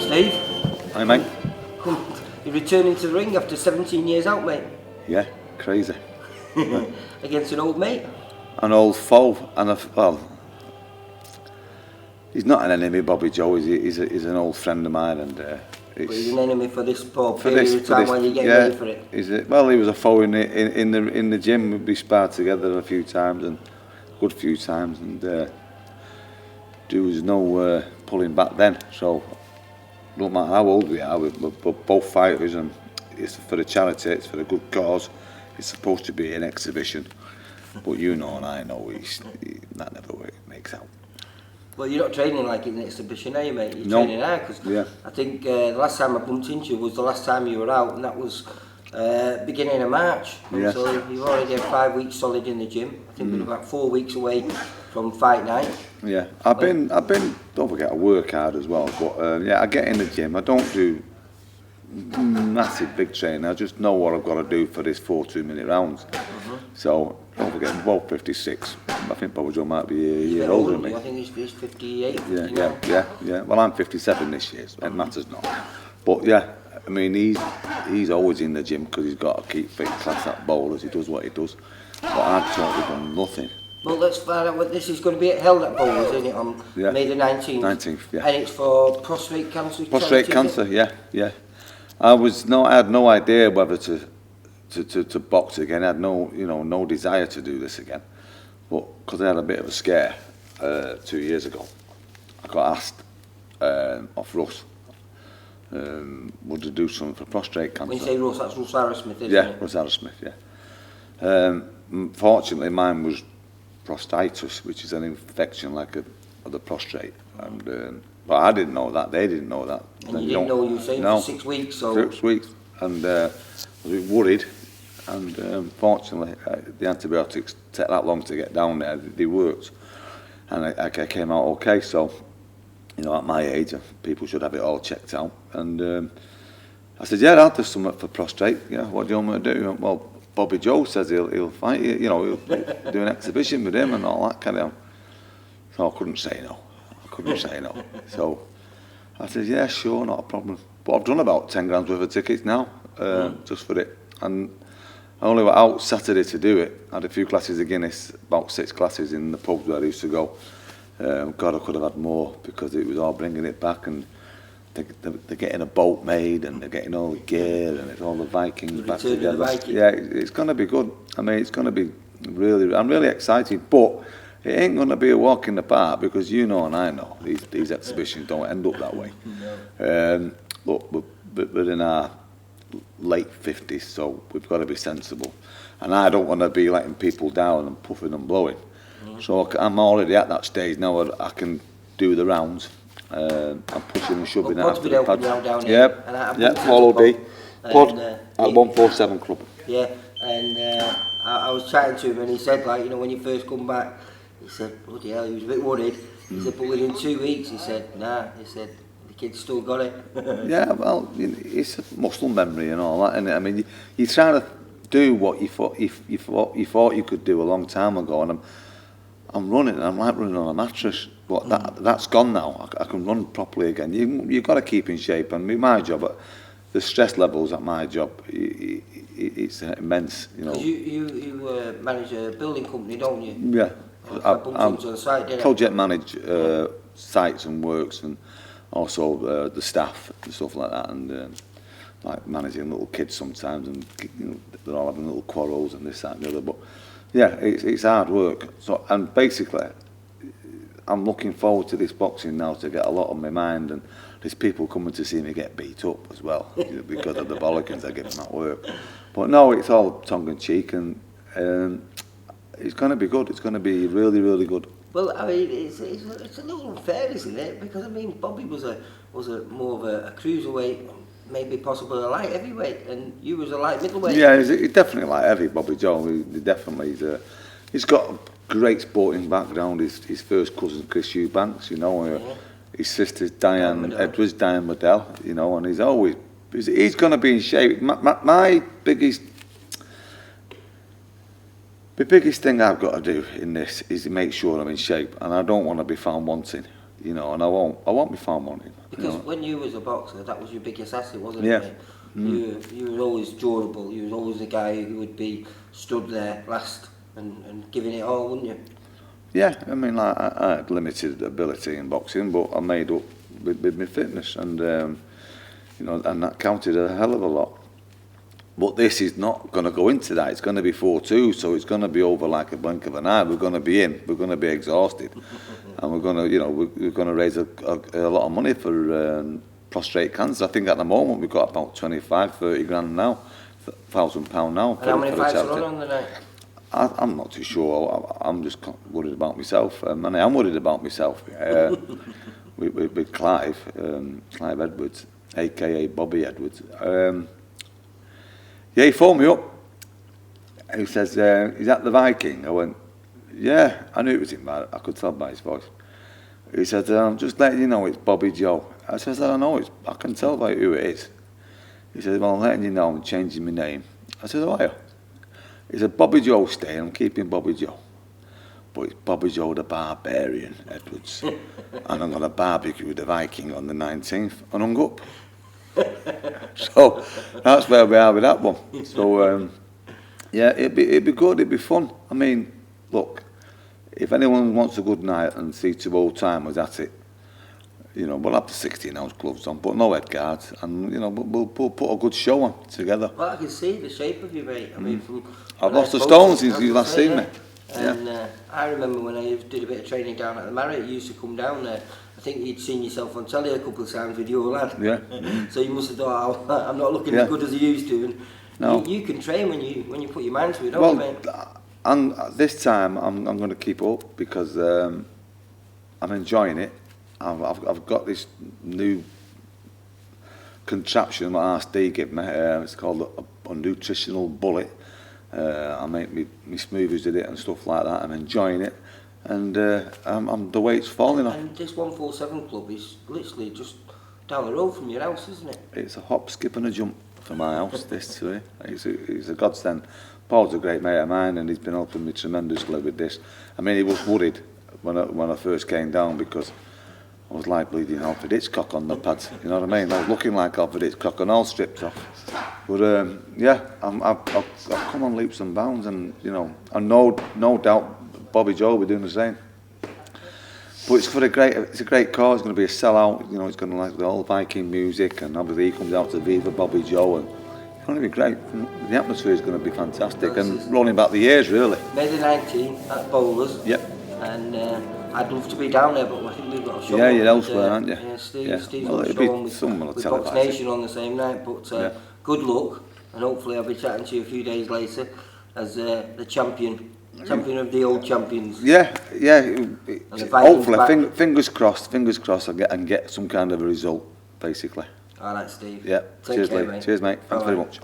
Steve. Hi mate. You're returning to the ring after 17 years out, mate. Yeah, crazy. Against an old mate. An old foe, and well, he's not an enemy, Bobby Joe. He's an old friend of mine, and But he's an enemy for this period of time while you're getting ready for it. Well, he was a foe in the gym. We sparred together a few times, and a good few times, and there was no pulling back then. So, no matter how old we are, we're both fighters, and it's for a charity, it's for a good cause. It's supposed to be an exhibition, but you know and I know that never makes out. Well, you're not training like it's an exhibition, are you, mate? You're No. training out, because I think the last time I bumped into you was the last time you were out, and that was beginning of March. Yeah. So you've already had 5 weeks solid in the gym. I think we're about 4 weeks away from fight night. Yeah, I've been. Don't forget, I work hard as well. But yeah, I get in the gym. I don't do massive big training. I just know what I've got to do for this 4 2-minute rounds. So don't forget, I'm both 56. I think Bobby Joe might be a year older than me. I think he's 58, 59. Yeah. Well, I'm 57 this year, so it matters not. But yeah, I mean, he's always in the gym because he's got to keep fit, class that bowlers. He does what he does. But I've totally done nothing. Well, let's find out what this is going to be held at Bowlers, isn't it, on May the 19th? 19th, yeah. And it's for prostate cancer. Prostate cancer, yeah. I had no idea whether to box again. I had no desire to do this again. But because I had a bit of a scare 2 years ago, I got asked off Russ, would I do something for prostate cancer? When you say Russ, that's Russ Arrowsmith, isn't it? Russ Arrowsmith, yeah. Fortunately, mine was prostatitis, which is an infection of the prostate. And but I didn't know that. They didn't know that. And you didn't know, you were saying, for 6 weeks? So 6 weeks. And I was a bit worried. And fortunately, the antibiotics take that long to get down there. They worked. And I came out okay. So, at my age, people should have it all checked out. And I said, yeah, I'll do something for prostate. Yeah, what do you want me to do? He went, well, Bobby Joe says he'll fight you. He'll do an exhibition with him and all that kind of. So I couldn't say no. So I said, yeah, sure, not a problem. But I've done about 10 grams worth of tickets now, just for it. And I only went out Saturday to do it. I had a few classes of Guinness, about 6 classes in the pubs where I used to go. God, I could have had more because it was all bringing it back, and they're getting a boat made, and they're getting all the gear, and it's all the Vikings back together. Yeah, it's going to be good. I mean, it's going to be I'm really excited, but it ain't going to be a walk in the park because you know and I know these exhibitions don't end up that way. Look, we're in our late 50s, so we've got to be sensible. And I don't want to be letting people down and puffing and blowing. So I'm already at that stage now where I can do the rounds. I'm pushing and shoving out after the pad. Follow B. Pod at 147 Club. Yeah, and I was chatting to him and he said, when you first come back, he said, bloody hell, he was a bit worried. He said, but within 2 weeks, he said, nah, he said, the kid's still got it. Yeah, well, it's a muscle memory and all that, isn't it? I mean, you're trying to do what you thought you could do a long time ago, and I'm running, and I'm like running on a mattress, but that's gone now. I can run properly again. You've got to keep in shape, and my job, the stress levels at my job, it's immense, You manage a building company, don't you? Yeah. I project manage sites and works, and also the staff and stuff like that, and like managing little kids sometimes, and they're all having little quarrels and this, that, and the other. But yeah, it's hard work. So, and basically, I'm looking forward to this boxing now to get a lot on my mind, and there's people coming to see me get beat up as well because of the bollockings I give them at work. But no, it's all tongue in cheek, and it's going to be good. It's going to be really, really good. Well, I mean, it's a little unfair, isn't it? Because I mean, Bobby was a more of a cruiserweight, maybe possibly a light heavyweight, and you was a light middleweight. Yeah, he's definitely light heavy, Bobby Joe. He's got a great sporting background. His first cousin Chris Eubanks, his sister's Diane Edwards, Diane Waddell, and he's going to be in shape. My biggest The biggest thing I've got to do in this is to make sure I'm in shape, and I don't want to be found wanting. you know, and I won't be found wanting. Because you know. when you was a boxer, that was your biggest asset, wasn't Yeah. it? You were always durable. You was always the guy who would be stood there last and giving it all, wouldn't you? Yeah, I mean, like, I had limited ability in boxing, but I made up with my fitness, and you know, and that counted a hell of a lot. But this is not going to go into that. It's going to be 4-2, so it's going to be over like a blink of an eye. We're going to be in. We're going to be exhausted, and we're going to, you know, we're going to raise a lot of money for prostate cancer. I think at the moment we've got about 25-30 grand now, £1,000 now. And how many fights are on the night? I'm not too sure. I'm just worried about myself. And I am worried about myself. With Clive Edwards, a.k.a. Bobby Edwards. Yeah, he phoned me up. He says, is that the Viking? I went, yeah, I knew it was him, but I could tell by his voice. He said, I'm just letting you know it's Bobby Joe. I said, I know, I can tell by who it is. He said, well, I'm letting you know I'm changing my name. I said, oh, are you? He said, Bobby Joe staying, I'm keeping Bobby Joe. But it's Bobby Joe the Barbarian Edwards. And I'm going to barbecue the Viking on the 19th. And hung up. So that's where we are with that one. So, yeah, it'd be good, it'd be fun. I mean, look, if anyone wants a good night and see two old timers at it, you know, we'll have the 16-ounce gloves on, but no head guards, and, you know, we'll put a good show on together. Well, I can see the shape of you, mate. I mean, from I've lost the stones since you last seen me. And I remember when I did a bit of training down at the Marriott, you used to come down there. I think you'd seen yourself on telly a couple of times with your lad. Yeah. So you must have thought, oh, I'm not looking as good as I used to. And no. you can train when you put your mind to it, don't you, mate? And this time I'm going to keep up because I'm enjoying it. I've got this new contraption that RSD gave me. It's called a nutritional bullet. I make me smoothies with it and stuff like that. I'm enjoying it, and I'm the weight's falling off. And this 147 club is literally just down the road from your house, isn't it? It's a hop, skip and a jump from my house, this to it. It's a godsend. Paul's a great mate of mine, and he's been helping me tremendously with this. I mean, he was worried when I first came down because I was like bleeding Alfred Hitchcock on the pads, you know what I mean? I was looking like Alfred Hitchcock and all stripped off. But yeah, I've come on leaps and bounds, and you know, and no doubt Bobby Joe will be doing the same. But it's a great cause. It's going to be a sellout. You know, it's going to like the old Viking music, and obviously he comes out to Viva Bobby Joe, and it's going to be great. The atmosphere is going to be fantastic, and rolling back the years really. May the 19th at Bowlers. Yep. And I'd love to be down there, but I think we've got a show. Yeah, you're elsewhere, aren't you? Yeah, Steve's well, got a it'll show on be with Box Nation on the same night. But good luck, and hopefully I'll be chatting to you a few days later as the champion of the old champions. Yeah. Hopefully, fingers crossed, I get some kind of a result, basically. All right, Steve. Yeah. Take care, Lee. mate. Cheers, mate. Thanks very much.